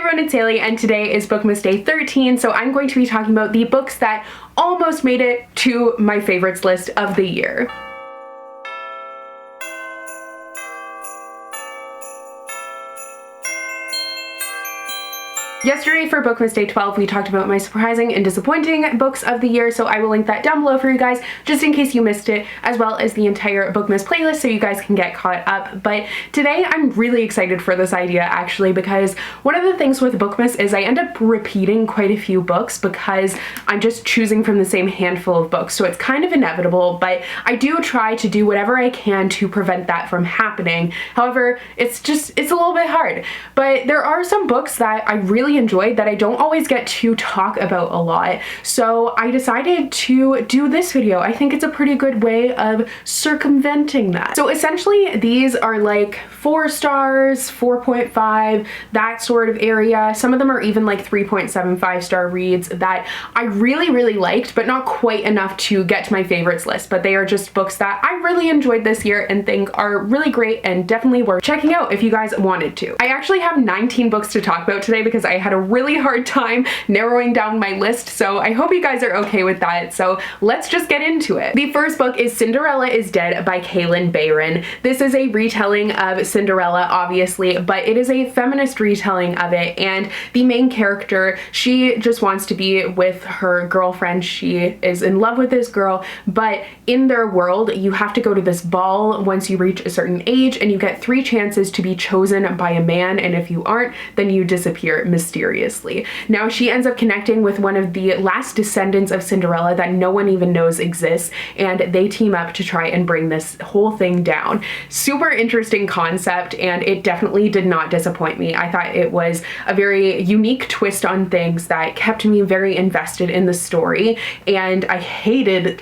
everyone, it's Haley, and today is Bookmas Day 13, so I'm going to be talking about the books that almost made it to my favorites list of the year. Yesterday for Bookmas Day 12, we talked about my surprising and disappointing books of the year, so I will link that down below for you guys just in case you missed it, as well as the entire Bookmas playlist so you guys can get caught up. But today I'm really excited for this idea actually, because one of the things with Bookmas is I end up repeating quite a few books because I'm just choosing from the same handful of books, so it's kind of inevitable, but I do try to do whatever I can to prevent that from happening. However, it's a little bit hard. But there are some books that I really enjoyed that I don't always get to talk about a lot, so I decided to do this video. I think it's a pretty good way of circumventing that. So essentially these are like 4 stars, 4.5, that sort of area. Some of them are even like 3.75 star reads that I really liked, but not quite enough to get to my favorites list, but they are just books that I really enjoyed this year and think are really great and definitely worth checking out if you guys wanted to. I actually have 19 books to talk about today because I had a really hard time narrowing down my list, so I hope you guys are okay with that. So let's just get into it. The first book is Cinderella is Dead by Kalynn Bayron. This is a retelling of Cinderella, obviously, but it is a feminist retelling of it, and the main character, she just wants to be with her girlfriend. She is in love with this girl, but in their world you have to go to this ball once you reach a certain age, and you get 3 chances to be chosen by a man, and if you aren't, then you disappear mysteriously. Now she ends up connecting with one of the last descendants of Cinderella that no one even knows exists, and they team up to try and bring this whole thing down. Super interesting concept, and it definitely did not disappoint me. I thought it was a very unique twist on things that kept me very invested in the story, and I hated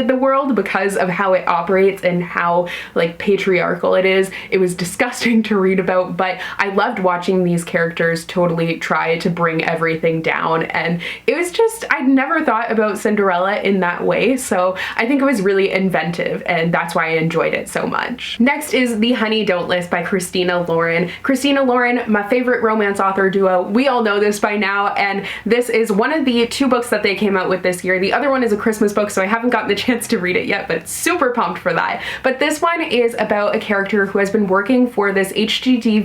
the world because of how it operates and how like patriarchal it is. It was disgusting to read about, but I loved watching these characters totally try to bring everything down, and it was just, I'd never thought about Cinderella in that way, so I think it was really inventive, and that's why I enjoyed it so much. Next is The Honey Don't List by Christina Lauren. Christina Lauren, my favorite romance author duo. We all know this by now, and this is one of the 2 books that they came out with this year. The other one is a Christmas book, so I haven't gotten the chance to read it yet, but super pumped for that. But this one is about a character who has been working for this HGTV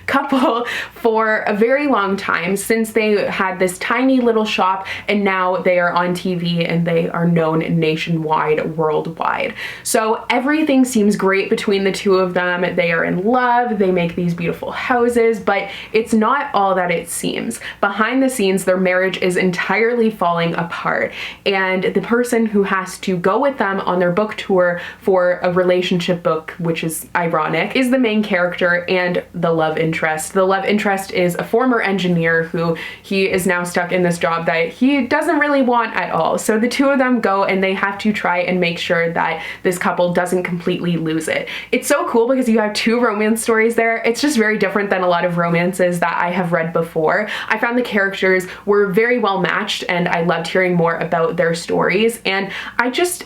couple for a very long time, since they had this tiny little shop, and now they are on TV and they are known nationwide, worldwide. So everything seems great between the 2 of them. They are in love, they make these beautiful houses, but it's not all that it seems. Behind the scenes, their marriage is entirely falling apart, and the person who has to go with them on their book tour for a relationship book, which is ironic, is the main character and the love interest. The love interest is a former engineer who he is now stuck in this job that he doesn't really want at all. So the 2 of them go and they have to try and make sure that this couple doesn't completely lose it. It's so cool because you have 2 romance stories there. It's just very different than a lot of romances that I have read before. I found the characters were very well matched, and I loved hearing more about their stories, and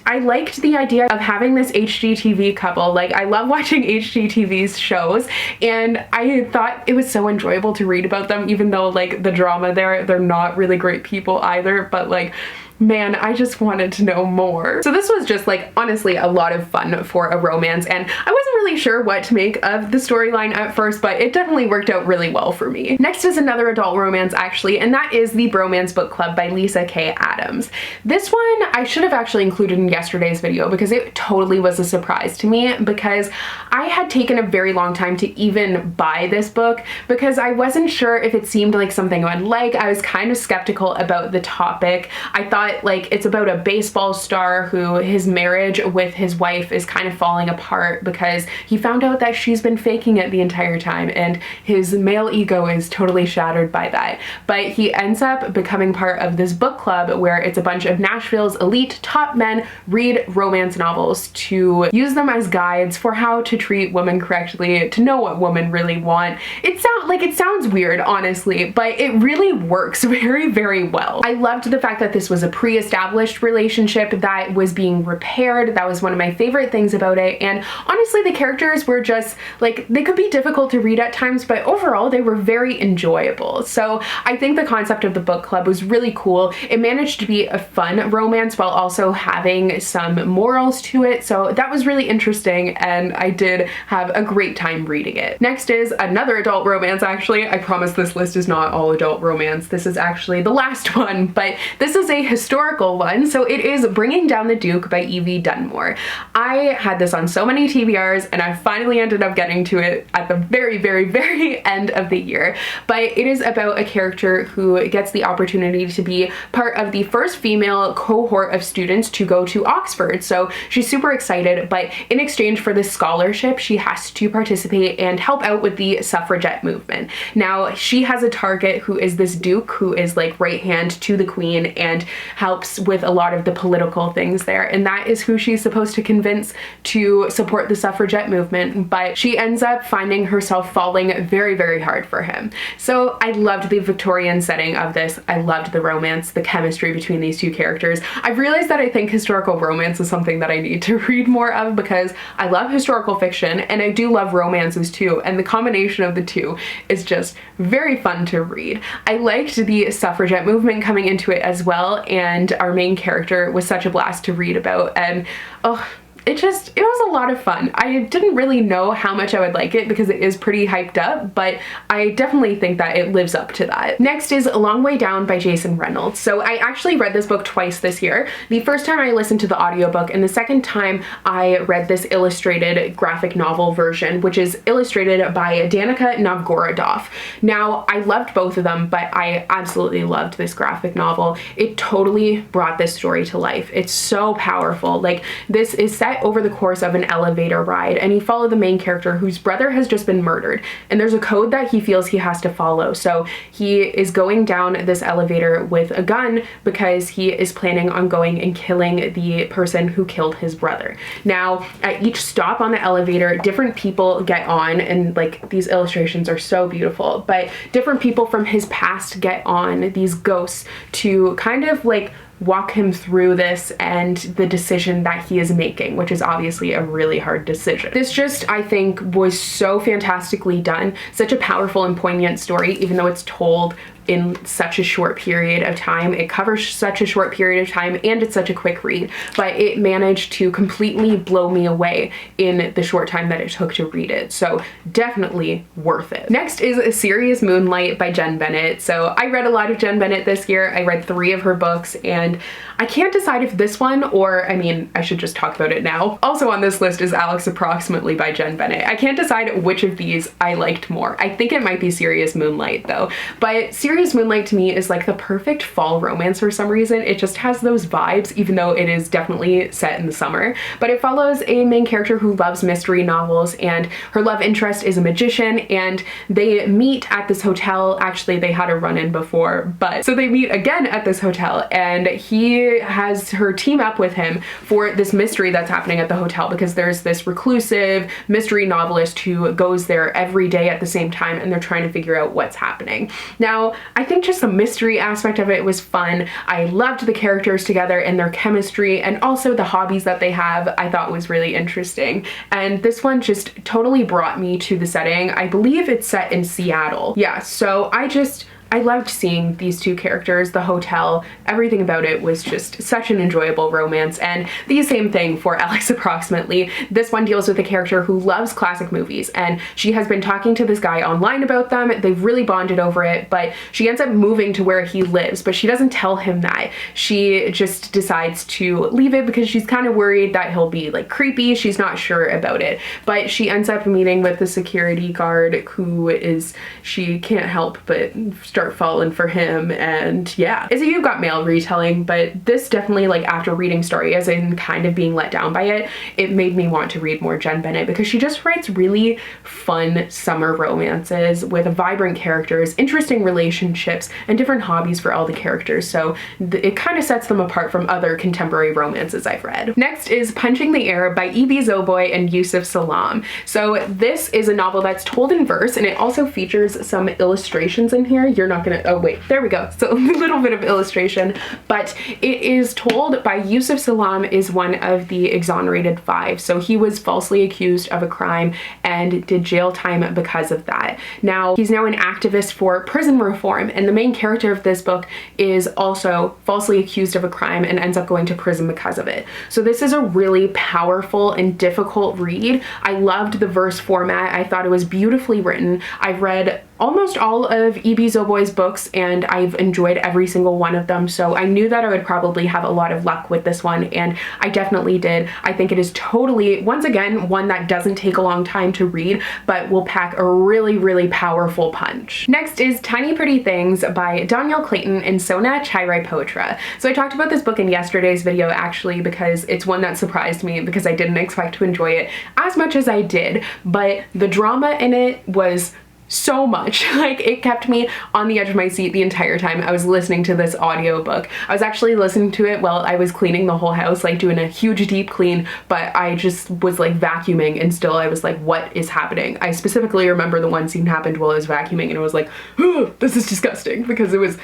I liked the idea of having this HGTV couple. Like, I love watching HGTV's shows, and I thought it was so enjoyable to read about them, even though like the drama there, they're not really great people either, but like, man, I just wanted to know more. So this was just like honestly a lot of fun for a romance, and I wasn't really sure what to make of the storyline at first, but it definitely worked out really well for me. Next is another adult romance actually, and that is the Bromance Book Club by Lyssa K. Adams. This one I should have actually included in yesterday's video because it totally was a surprise to me, because I had taken a very long time to even buy this book because I wasn't sure if it seemed like something I would like. I was kind of skeptical about the topic. I thought like it's about a baseball star who his marriage with his wife is kind of falling apart because he found out that she's been faking it the entire time, and his male ego is totally shattered by that. But he ends up becoming part of this book club where it's a bunch of Nashville's elite top men read romance novels to use them as guides for how to treat women correctly, to know what women really want. It sounds weird, honestly, but it really works very well. I loved the fact that this was a pre-established relationship that was being repaired. That was one of my favorite things about it. And honestly, the characters were just like, they could be difficult to read at times, but overall they were very enjoyable. So I think the concept of the book club was really cool. It managed to be a fun romance while also having some morals to it. So that was really interesting, and I did have a great time reading it. Next is another adult romance, actually. I promise this list is not all adult romance. This is actually the last one, but this is a historical one. So it is Bringing Down the Duke by Evie Dunmore. I had this on so many TBRs, and I finally ended up getting to it at the very, very, very end of the year. But it is about a character who gets the opportunity to be part of the first female cohort of students to go to Oxford. So she's super excited, but in exchange for this scholarship, she has to participate and help out with the suffragette movement. Now, she has a target who is this duke who is like right hand to the queen and helps with a lot of the political things there. And that is who she's supposed to convince to support the suffragette movement. But she ends up finding herself falling very, very hard for him. So I loved the Victorian setting of this. I loved the romance, the chemistry between these two characters. I've realized that I think historical romance is something that I need to read more of, because I love historical fiction and I do love romances too. And the combination of the two is just very fun to read. I liked the suffragette movement coming into it as well, and our main character was such a blast to read about. And oh, it was a lot of fun. I didn't really know how much I would like it because it is pretty hyped up, but I definitely think that it lives up to that. Next is A Long Way Down by Jason Reynolds. So I actually read this book twice this year. The first time I listened to the audiobook, and the second time I read this illustrated graphic novel version, which is illustrated by Danica Novgorodoff. Now, I loved both of them, but I absolutely loved this graphic novel. It totally brought this story to life. It's so powerful. Like, this is set over the course of an elevator ride, and you follow the main character whose brother has just been murdered, and there's a code that he feels he has to follow. So he is going down this elevator with a gun because he is planning on going and killing the person who killed his brother. Now, at each stop on the elevator, different people get on, and like, these illustrations are so beautiful, but different people from his past get on, these ghosts, to kind of like walk him through this and the decision that he is making, which is obviously a really hard decision. This just, I think, was so fantastically done. Such a powerful and poignant story, even though it's told in such a short period of time. It covers such a short period of time, and it's such a quick read, but it managed to completely blow me away in the short time that it took to read it. So definitely worth it. Next is Serious Moonlight by Jenn Bennett. So I read a lot of Jenn Bennett this year. I read 3 of her books, and I can't decide if this one, or I mean, I should just talk about it now. Also on this list is Alex Approximately by Jenn Bennett. I can't decide which of these I liked more. I think it might be Serious Moonlight though, but Serious Moonlight to me is like the perfect fall romance for some reason. It just has those vibes, even though it is definitely set in the summer. But it follows a main character who loves mystery novels, and her love interest is a magician, and they meet at this hotel. Actually, they had a run-in before, but so they meet again at this hotel, and he has her team up with him for this mystery that's happening at the hotel, because there's this reclusive mystery novelist who goes there every day at the same time, and they're trying to figure out what's happening. Now, I think just the mystery aspect of it was fun. I loved the characters together and their chemistry, and also the hobbies that they have I thought was really interesting. And this one just totally brought me to the setting. I believe it's set in Seattle. Yeah, so I loved seeing these two characters, the hotel, everything about it was just such an enjoyable romance. And the same thing for Alex Approximately. This one deals with a character who loves classic movies, and she has been talking to this guy online about them. They've really bonded over it, but she ends up moving to where he lives, but she doesn't tell him that. She just decides to leave it because she's kind of worried that he'll be like creepy. She's not sure about it, but she ends up meeting with the security guard who is, she can't help but start falling for him. And yeah, it's a You've Got Mail retelling, but this definitely, like, after reading Story as in kind of being let down by it, it made me want to read more Jenn Bennett, because she just writes really fun summer romances with vibrant characters, interesting relationships, and different hobbies for all the characters. So it kind of sets them apart from other contemporary romances I've read. Next is Punching the Air by Evie, Zoboi, and Yusef Salaam. So this is a novel that's told in verse, and it also features some illustrations in here. You're you're not gonna, oh wait, there we go. So a little bit of illustration, but it is told by Yusef. Salaam is one of the exonerated 5. So he was falsely accused of a crime and did jail time because of that. Now, he's now an activist for prison reform, and the main character of this book is also falsely accused of a crime and ends up going to prison because of it. So this is a really powerful and difficult read. I loved the verse format. I thought it was beautifully written. I've read almost all of E.B. Zoboi's books and I've enjoyed every single one of them, so I knew that I would probably have a lot of luck with this one, and I definitely did. I think it is totally, once again, one that doesn't take a long time to read but will pack a really, really powerful punch. Next is Tiny Pretty Things by Dhonielle, Clayton, and Sona Charaipotra. So I talked about this book in yesterday's video actually because it's one that surprised me because I didn't expect to enjoy it as much as I did, but the drama in it was so much. Like, it kept me on the edge of my seat the entire time I was listening to this audiobook. I was actually listening to it while I was cleaning the whole house, like doing a huge deep clean, but I just was like vacuuming and still I was like, what is happening? I specifically remember the one scene happened while I was vacuuming and I was like, oh, this is disgusting, because it was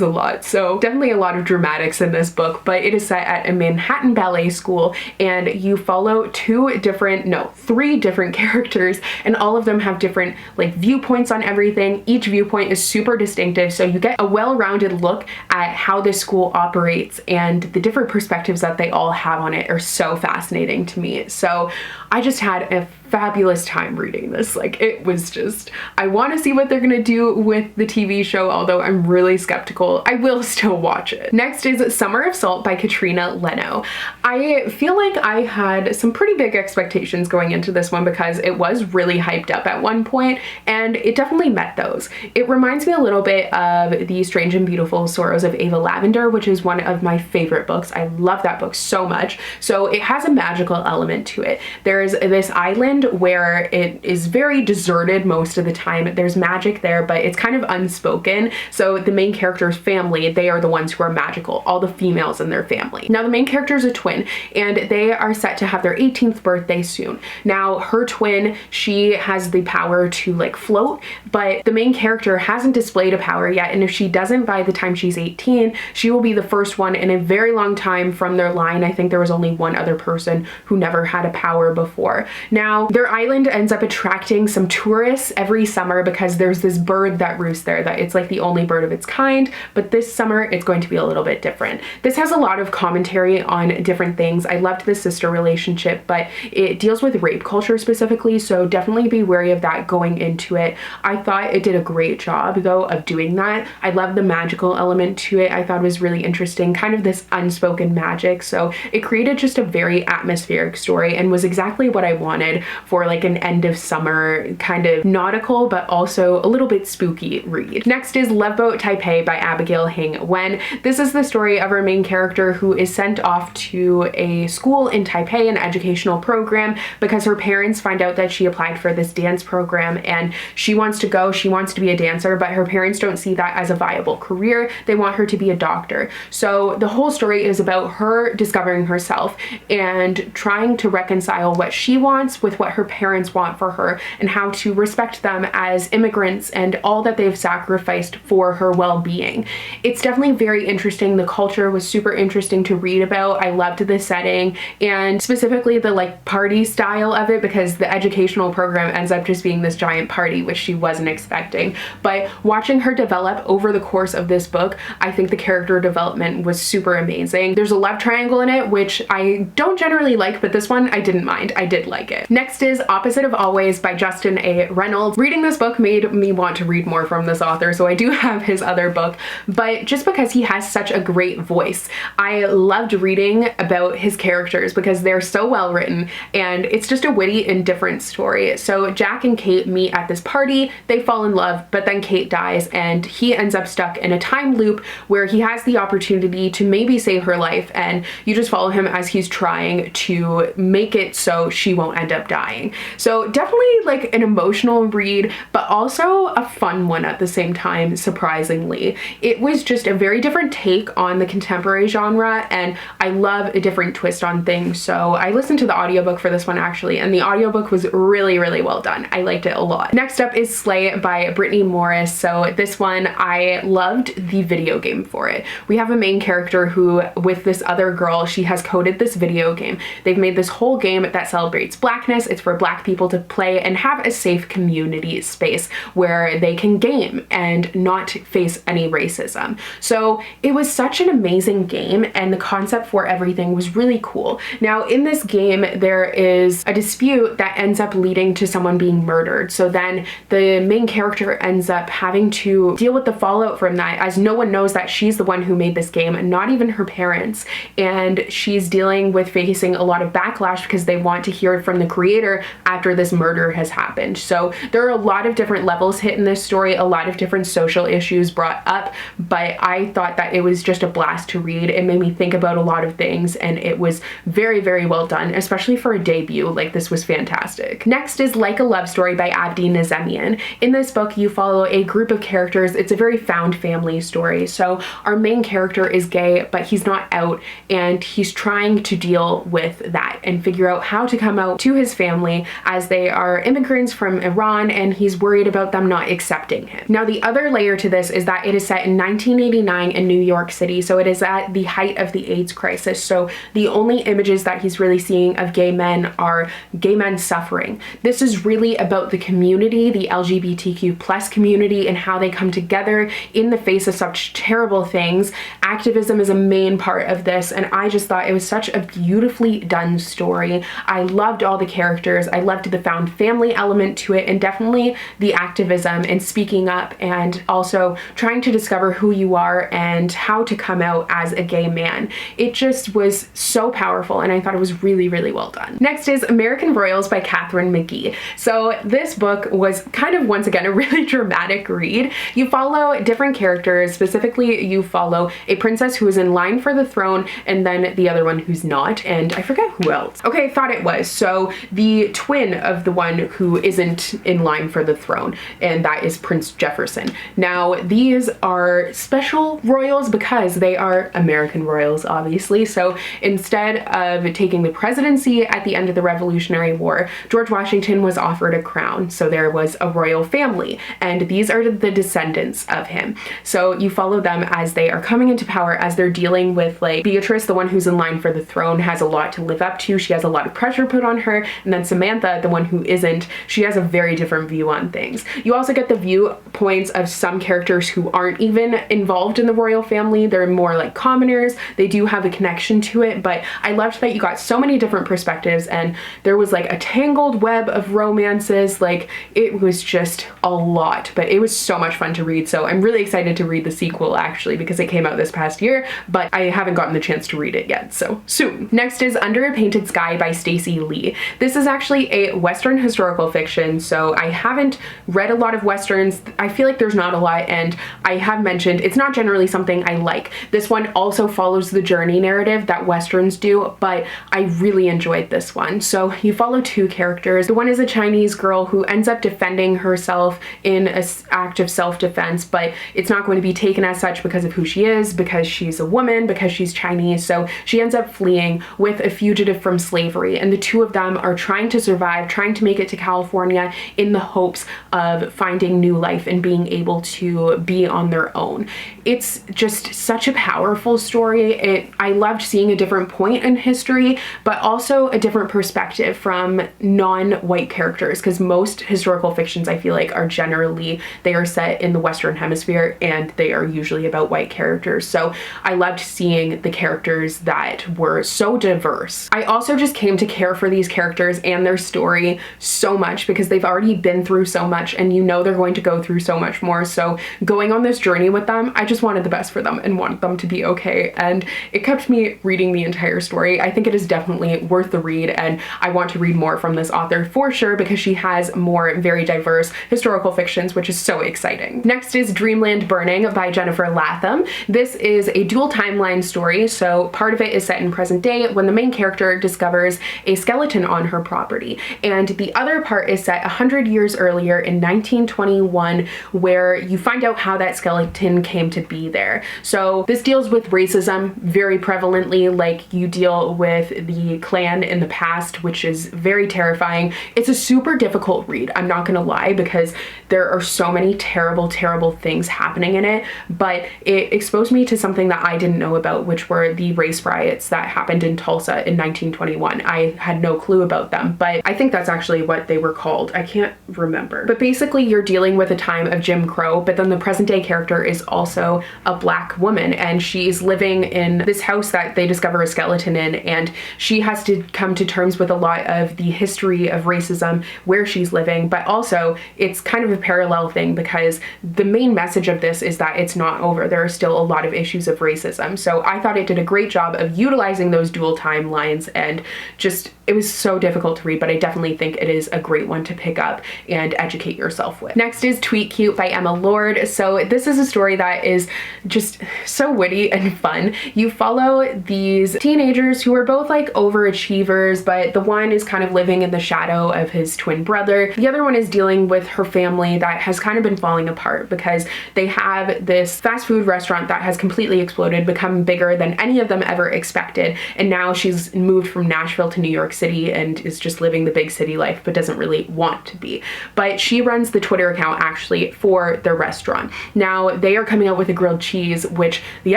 a lot. So definitely a lot of dramatics in this book, but it is set at a Manhattan ballet school and you follow three different characters, and all of them have different like viewpoints on everything. Each viewpoint is super distinctive, so you get a well-rounded look at how this school operates, and the different perspectives that they all have on it are so fascinating to me. So I just had a fabulous time reading this. Like, it was just, I want to see what they're gonna do with the TV show, although I'm really skeptical. I will still watch it. Next is Summer of Salt by Katrina, Leno. I feel like I had some pretty big expectations going into this one because it was really hyped up at one point, and it definitely met those. It reminds me a little bit of The Strange and Beautiful Sorrows of Ava Lavender, which is one of my favorite books. I love that book so much. So it has a magical element to it. There's this island where it is very deserted most of the time. There's magic there, but it's kind of unspoken. So the main character's family, they are the ones who are magical, all the females in their family. Now the main character is a twin and they are set to have their 18th birthday soon. Now her twin, she has the power to like float, but the main character hasn't displayed a power yet, and if she doesn't by the time she's 18, she will be the first one in a very long time from their line. I think there was only one other person who never had a power before. Now their island ends up attracting some tourists every summer because there's this bird that roosts there, that it's like the only bird of its kind, but this summer it's going to be a little bit different. This has a lot of commentary on different things. I loved the sister relationship, but it deals with rape culture specifically, so definitely be wary of that going into it. I thought it did a great job though of doing that. I love the magical element to it. I thought it was really interesting, kind of this unspoken magic, so it created just a very atmospheric story and was exactly what I wanted for like an end of summer kind of nautical but also a little bit spooky read. Next is Loveboat Taipei by Abigail Hing. When this is the story of our main character who is sent off to a school in Taipei, an educational program, because her parents find out that she applied for this dance program and she wants to go, she wants to be a dancer, but her parents don't see that as a viable career. They want her to be a doctor. So the whole story is about her discovering herself and trying to reconcile what she wants with what her parents want for her and how to respect them as immigrants and all that they've sacrificed for her well-being. It's definitely very interesting. The culture was super interesting to read about. I loved the setting and specifically the like party style of it, because the educational program ends up just being this giant party, which she wasn't expecting. But watching her develop over the course of this book, I think the character development was super amazing. There's a love triangle in it, which I don't generally like, but this one I didn't mind. I did like it. Next is Opposite of Always by Justin A. Reynolds. Reading this book made me want to read more from this author, so I do have his other book, but just because he has such a great voice, I loved reading about his characters because they're so well written and it's just a witty and different story. So Jack and Kate meet at this party, they fall in love, but then Kate dies and he ends up stuck in a time loop where he has the opportunity to maybe save her life, and you just follow him as he's trying to make it so know she won't end up dying. So definitely like an emotional read, but also a fun one at the same time, surprisingly. It was just a very different take on the contemporary genre, and I love a different twist on things. So I listened to the audiobook for this one actually, and the audiobook was really, really well done. I liked it a lot. Next up is Slay by Brittney Morris. So this one, I loved the video game for it. We have a main character who, with this other girl, she has coded this video game. They've made this whole game that celebrates blackness. It's for black people to play and have a safe community space where they can game and not face any racism. So it was such an amazing game, and the concept for everything was really cool. Now in this game, there is a dispute that ends up leading to someone being murdered. So then the main character ends up having to deal with the fallout from that, as no one knows that she's the one who made this game, not even her parents. And she's dealing with facing a lot of backlash because they want to hear from the creator after this murder has happened. So there are a lot of different levels hit in this story, a lot of different social issues brought up, but I thought that it was just a blast to read. It made me think about a lot of things, and it was very, very well done, especially for a debut. Like, this was fantastic. Next is Like a Love Story by Abdi Nazemian. In this book, you follow a group of characters. It's a very found family story. So our main character is gay, but he's not out, and he's trying to deal with that and figure out how to come out to his family, as they are immigrants from Iran, and he's worried about them not accepting him. Now, the other layer to this is that it is set in 1989 in New York City, so it is at the height of the AIDS crisis. So the only images that he's really seeing of gay men are gay men suffering. This is really about the community, the LGBTQ plus community, and how they come together in the face of such terrible things. Activism is a main part of this, and I just thought it was such a beautifully done story. I loved all the characters. I loved the found family element to it, and definitely the activism and speaking up, and also trying to discover who you are and how to come out as a gay man. It just was so powerful, and I thought it was really, really well done. Next is American Royals by Katharine McGee. So this book was kind of, once again, a really dramatic read. You follow different characters. Specifically, you follow a princess who is in line for the throne, and then the other one who's not, and I forget who else. Okay, I thought it was. So the twin of the one who isn't in line for the throne, and that is Prince Jefferson. Now, these are special royals because they are American royals, obviously. So instead of taking the presidency at the end of the Revolutionary War, George Washington was offered a crown. So there was a royal family, and these are the descendants of him. So you follow them as they are coming into power, as they're dealing with, like, Beatrice, the one who's in line for the throne, has a lot to live up to. She has a lot of pressure put on her, and then Samantha, the one who isn't, she has a very different view on things. You also get the viewpoints of some characters who aren't even involved in the royal family. They're more like commoners. They do have a connection to it, but I loved that you got so many different perspectives, and there was like a tangled web of romances. Like, it was just a lot, but it was so much fun to read. So I'm really excited to read the sequel, actually, because it came out this past year, but I haven't gotten the chance to read it yet, so soon. Next is Under a Painted Sky by Stacey Lee. This is actually a Western historical fiction, so I haven't read a lot of Westerns. I feel like there's not a lot, and I have mentioned it's not generally something I like. This one also follows the journey narrative that Westerns do, but I really enjoyed this one. So you follow two characters. The one is a Chinese girl who ends up defending herself in an act of self-defense, but it's not going to be taken as such because of who she is, because she's a woman, because she's Chinese. So she ends up fleeing with a fugitive from slavery, and the two of them are trying to survive, trying to make it to California in the hopes of finding new life and being able to be on their own. It's just such a powerful story. I loved seeing a different point in history, but also a different perspective from non-white characters, because most historical fictions, I feel like, are generally, they are set in the Western Hemisphere, and they are usually about white characters. So I loved seeing the characters that were so diverse. I also just came to care for these characters and their story so much, because they've already been through so much, and you know they're going to go through so much more. So going on this journey with them, I just wanted the best for them and wanted them to be okay, and it kept me reading the entire story. I think it is definitely worth the read, and I want to read more from this author for sure, because she has more very diverse historical fictions, which is so exciting. Next is Dreamland Burning by Jennifer Latham. This is a dual timeline story, so part of it is set in present day when the main character discovers a skeleton on her property. And the other part is set 100 years earlier in 1921, where you find out how that skeleton came to be there. So this deals with racism very prevalently, like you deal with the Klan in the past, which is very terrifying. It's a super difficult read, I'm not gonna lie, because there are so many terrible, terrible things happening in it, but it exposed me to something that I didn't know about, which were the race riots that happened in Tulsa in 1921. I had no clue about them, but I think that's actually what they were called. I can't remember. But basically you're dealing with a time of Jim Crow, but then the present day character is also a Black woman, and she's living in this house that they discover a skeleton in, and she has to come to terms with a lot of the history of racism where she's living, but also it's kind of a parallel thing because the main message of this is that it's not over. There are still a lot of issues of racism. So I thought it did a great job of utilizing those dual timelines, and just, it was so difficult to read, but I definitely think it is a great one to pick up and educate yourself with. Next is Tweet Cute by Emma Lord. So this is a story that is just so witty and fun. You follow these teenagers who are both like overachievers, but the one is kind of living in the shadow of his twin brother. The other one is dealing with her family that has kind of been falling apart because they have this fast food restaurant that has completely exploded, become bigger than any of them ever expected, and now she's moved from Nashville to New York City and is just living the big city life but doesn't really want to be. But she runs the Twitter account actually for their restaurant. Now they are coming out with a grilled cheese, which the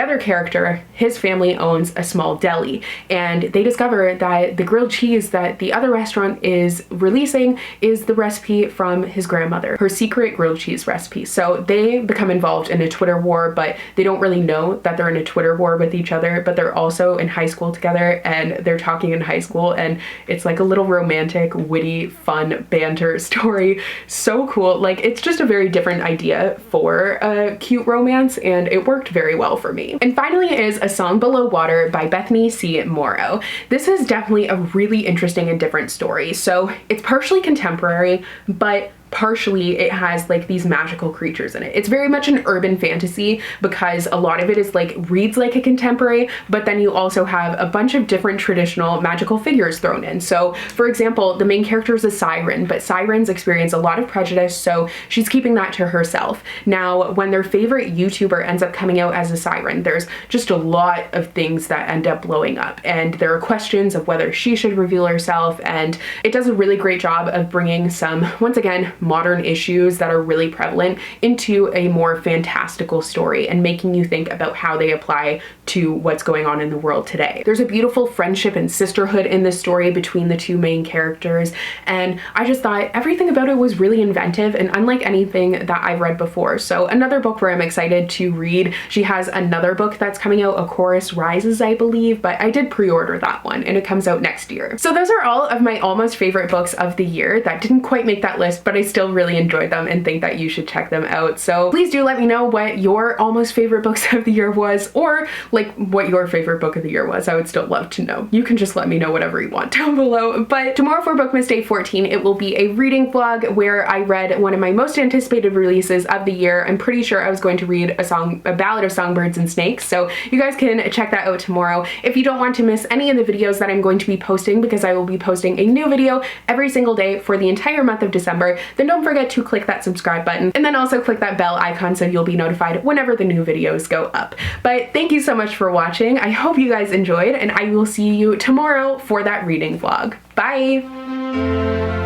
other character, his family owns a small deli, and they discover that the grilled cheese that the other restaurant is releasing is the recipe from his grandmother, her secret grilled cheese recipe. So they become involved in a Twitter war, but they don't really know that they're in a Twitter war with each other, but they're also in high school together and they're talking in high school, and it's like a little romantic, witty, fun banter story. So cool. Like, it's just a very different idea for a cute romance, and it worked very well for me. And finally is A Song Below Water by Bethany C. Morrow. This is definitely a really interesting and different story. So it's partially contemporary, but partially it has like these magical creatures in it. It's very much an urban fantasy because a lot of it is like reads like a contemporary, but then you also have a bunch of different traditional magical figures thrown in. So for example, the main character is a siren, but sirens experience a lot of prejudice, so she's keeping that to herself. Now when their favorite YouTuber ends up coming out as a siren, there's just a lot of things that end up blowing up, and there are questions of whether she should reveal herself, and it does a really great job of bringing some, once again, modern issues that are really prevalent into a more fantastical story and making you think about how they apply to what's going on in the world today. There's a beautiful friendship and sisterhood in this story between the two main characters, and I just thought everything about it was really inventive and unlike anything that I've read before. So another book where I'm excited to read. She has another book that's coming out, A Chorus Rises, I believe, but I did pre-order that one and it comes out next year. So those are all of my almost favorite books of the year that didn't quite make that list, but I still really enjoyed them and think that you should check them out. So please do let me know what your almost favorite books of the year was, or like what your favorite book of the year was. I would still love to know. You can just let me know whatever you want down below. But tomorrow for Bookmas Day 14, it will be a reading vlog where I read one of my most anticipated releases of the year. I'm pretty sure I was going to read a Ballad of Songbirds and Snakes, so you guys can check that out tomorrow. If you don't want to miss any of the videos that I'm going to be posting, because I will be posting a new video every single day for the entire month of December, then don't forget to click that subscribe button and then also click that bell icon so you'll be notified whenever the new videos go up. But thank you so much for watching. I hope you guys enjoyed, and I will see you tomorrow for that reading vlog. Bye!